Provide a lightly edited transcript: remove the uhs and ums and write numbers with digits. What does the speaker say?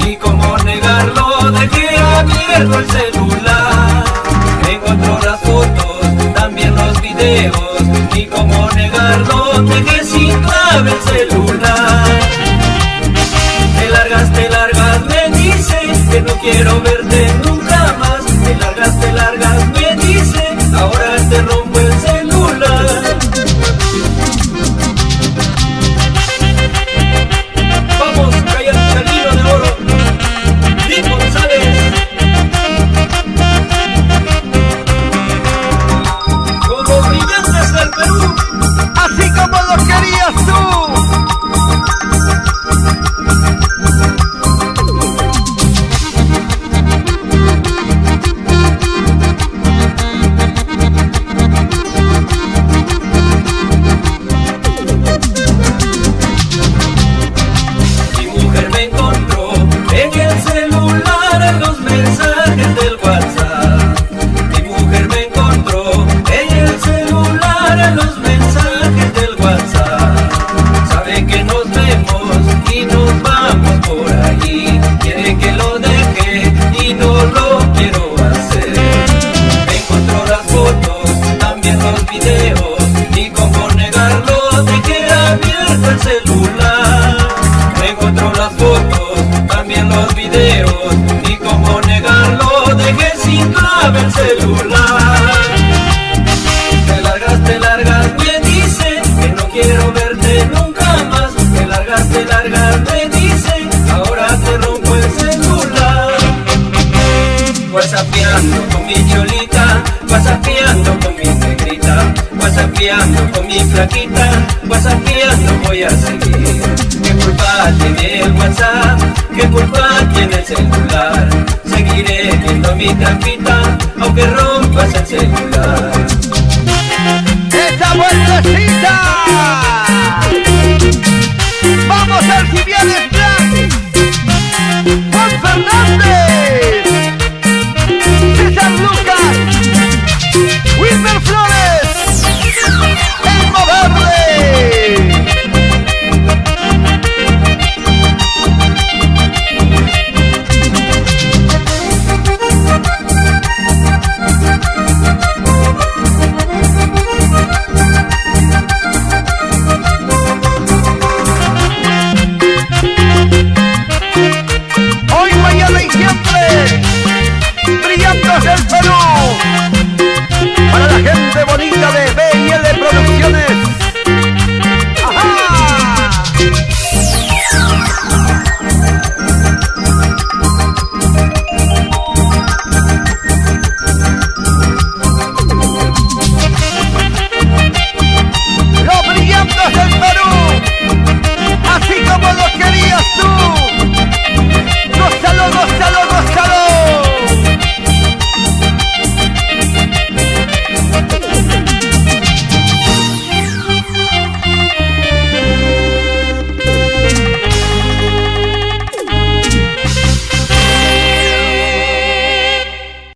Y cómo negarlo, dejé abierto el celular. Encontró las fotos, también los videos, y cómo negarlo, dejé sin clave el celular. Te largas, me dice que no quiero verte nunca más. Te largas, me dice, ahora te rompo el celular. Vamos, Chalino de Oro, Rick González, como brillantes del Perú, así como lo querías tú. Y cómo negarlo, dejé abierto el celular. Me encontró las fotos, también los videos, y cómo negarlo, dejé sin clave el celular. Te largas, me dice que no quiero verte nunca más. Te largas, me dice, ahora te rompo el celular. WhatsAppeando con mi cholita, WhatsAppeando con mi negrita, WhatsAppeando con mi flaquita, WhatsAppeando voy a seguir. ¿Qué culpa tiene el WhatsApp? ¿Qué culpa tiene el celular? Seguiré viendo mi trampita, aunque rompas el celular. ¡Esa vueltecita! ¡Vamos, Alcibiades Black! ¡Juan Fernández!